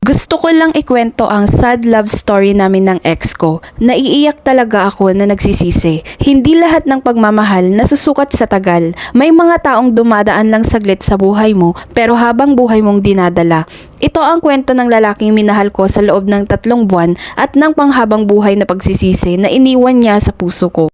Gusto ko lang ikwento ang sad love story namin ng ex ko. Naiiyak talaga ako na nagsisisi. Hindi lahat ng pagmamahal nasusukat sa tagal. May mga taong dumadaan lang saglit sa buhay mo pero habang buhay mong dinadala. Ito ang kwento ng lalaking minahal ko sa loob ng 3 buwan at ng panghabang buhay na pagsisisi na iniwan niya sa puso ko.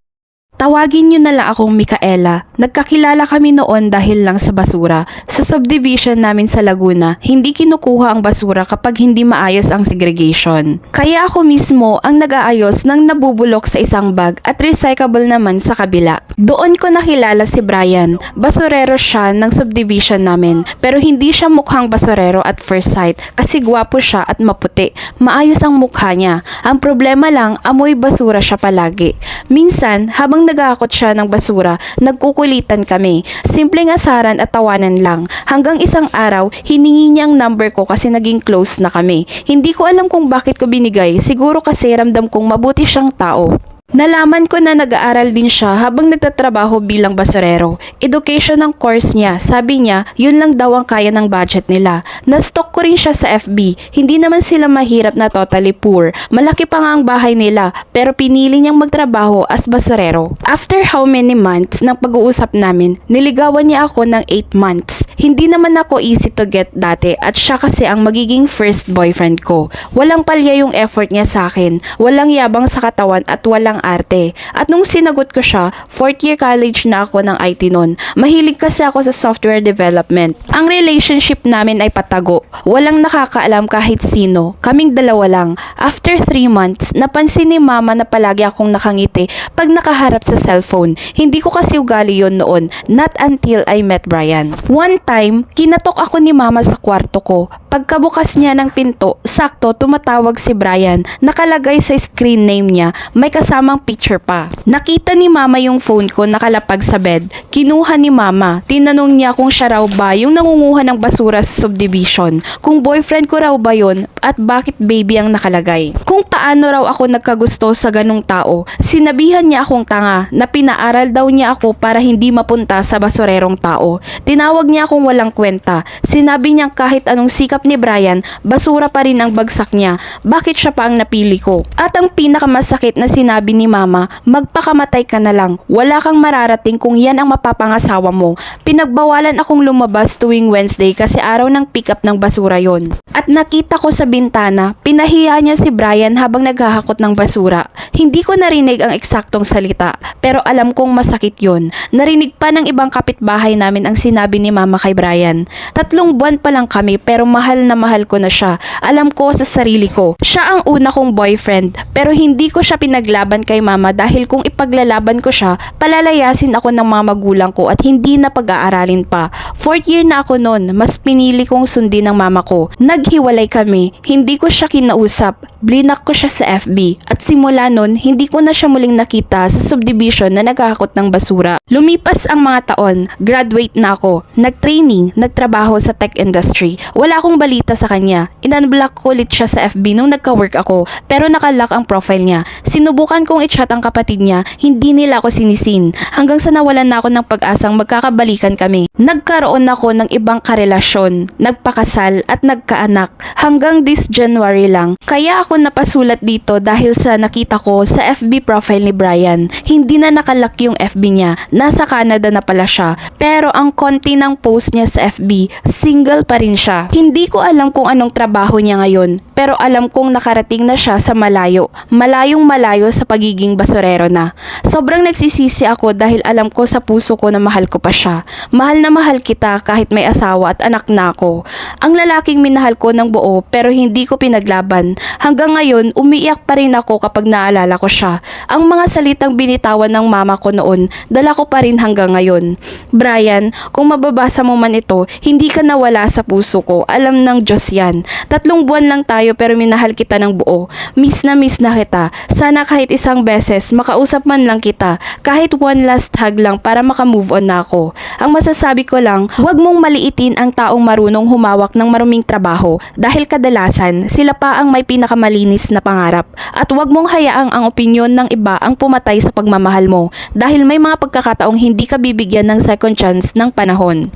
Tawagin niyo na lang akong Micaela. Nagkakilala kami noon dahil lang sa basura. Sa subdivision namin sa Laguna, hindi kinukuha ang basura kapag hindi maayos ang segregation. Kaya ako mismo ang nag-aayos ng nabubulok sa isang bag at recyclable naman sa kabila. Doon ko nakilala si Brian. Basurero siya ng subdivision namin. Pero hindi siya mukhang basurero at first sight kasi gwapo siya at maputi. Maayos ang mukha niya. Ang problema lang, amoy basura siya palagi. Minsan, habang nag-aakot siya ng basura, nagkukulitan kami. Simpleng asaran at tawanan lang. Hanggang isang araw, hiningi niya ang number ko kasi naging close na kami. Hindi ko alam kung bakit ko binigay. Siguro kasi ramdam kong mabuti siyang tao. Nalaman ko na nag-aaral din siya habang nagtatrabaho bilang basurero. Education ang course niya. Sabi niya, yun lang daw ang kaya ng budget nila. Na-stalk ko rin siya sa FB. Hindi naman sila mahirap na totally poor. Malaki pa nga ang bahay nila, pero pinili niyang magtrabaho as basurero. After how many months ng pag-uusap namin, niligawan niya ako ng 8 months. Hindi naman ako easy to get dati at siya kasi ang magiging first boyfriend ko. Walang palya yung effort niya sa akin. Walang yabang sa katawan at walang arte. At nung sinagot ko siya, 4th year college na ako ng IT noon. Mahilig kasi ako sa software development. Ang relationship namin ay patago. Walang nakakaalam kahit sino. Kaming dalawa lang. After 3 months, napansin ni mama na palagi akong nakangiti pag nakaharap sa cellphone. Hindi ko kasi ugali yon noon. Not until I met Brian. One time, kinatok ako ni mama sa kwarto ko. Pagkabukas niya ng pinto, sakto tumatawag si Brian. Nakalagay sa screen name niya, may kasamang picture pa. Nakita ni mama yung phone ko nakalapag sa bed. Kinuha ni mama. Tinanong niya kung siya raw ba yung nangunguha ng basura sa subdivision. Kung boyfriend ko raw ba yun at bakit baby ang nakalagay. Kung paano raw ako nagkagusto sa ganung tao. Sinabihan niya akong tanga na pinaaral daw niya ako para hindi mapunta sa basurerong tao. Tinawag niya akong walang kwenta. Sinabi niya kahit anong sikap ni Brian, basura pa rin ang bagsak niya. Bakit siya pa ang napili ko? At ang pinakamasakit na sinabi ni mama, magpakamatay ka na lang. Wala kang mararating kung yan ang mapapangasawa mo. Pinagbawalan akong lumabas tuwing Wednesday kasi araw ng pick up ng basura yon. At nakita ko sa bintana, pinahiya niya si Brian habang naghahakot ng basura. Hindi ko narinig ang eksaktong salita, pero alam kong masakit yon. Narinig pa ng ibang kapitbahay namin ang sinabi ni mama kay Brian. 3 buwan pa lang kami pero mahal na mahal ko na siya. Alam ko sa sarili ko. Siya ang una kong boyfriend pero hindi ko siya pinaglaban kay mama dahil kung ipaglalaban ko siya, palalayasin ako ng mga magulang ko at hindi na pag-aaralin pa. 4th year na ako noon, mas pinili kong sundin ng mama ko. Naghiwalay kami, hindi ko siya kinausap, blinak ko siya sa FB at simula noon, hindi ko na siya muling nakita sa subdivision na naghahakot ng basura. Lumipas ang mga taon, graduate na ako, nag-training, nagtrabaho sa tech industry. Wala akong balita sa kanya. In-unblock ko ulit siya sa FB nung nagka-work ako pero nakalock ang profile niya. Sinubukan kong i-chat ang kapatid niya, hindi nila ako sinisin. Hanggang sa nawalan na ako ng pag-asang magkakabalikan kami. Nagkaroon ako ng ibang karelasyon, nagpakasal at nagkaanak. Hanggang this January lang. Kaya ako napasulat dito dahil sa nakita ko sa FB profile ni Brian. Hindi na nakalock yung FB niya. Nasa Canada na pala siya. Pero ang konti ng post niya sa FB, single pa rin siya. Hindi ko alam kung anong trabaho niya ngayon. Pero alam kong nakarating na siya sa malayo. Malayong malayo sa pagiging basurero na. Sobrang nagsisisi ako dahil alam ko sa puso ko na mahal ko pa siya. Mahal na mahal kita kahit may asawa at anak na ako. Ang lalaking minahal ko ng buo pero hindi ko pinaglaban. Hanggang ngayon, umiiyak pa rin ako kapag naalala ko siya. Ang mga salitang binitawan ng mama ko noon, dala ko pa rin hanggang ngayon. Brian, kung mababasa mo man ito, hindi ka nawala sa puso ko. Alam ng Diyos yan. 3 buwan lang tayo pero minahal kita ng buo. Miss na kita. Sana kahit isang beses makausap man lang kita. Kahit one last hug lang para makamove on na ako. Ang masasabi ko lang, huwag mong maliitin ang taong marunong humawak ng maruming trabaho dahil kadalasan sila pa ang may pinakamalinis na pangarap. At huwag mong hayaang ang opinyon ng iba ang pumatay sa pagmamahal mo dahil may mga pagkakataong hindi ka bibigyan ng second chance ng panahon.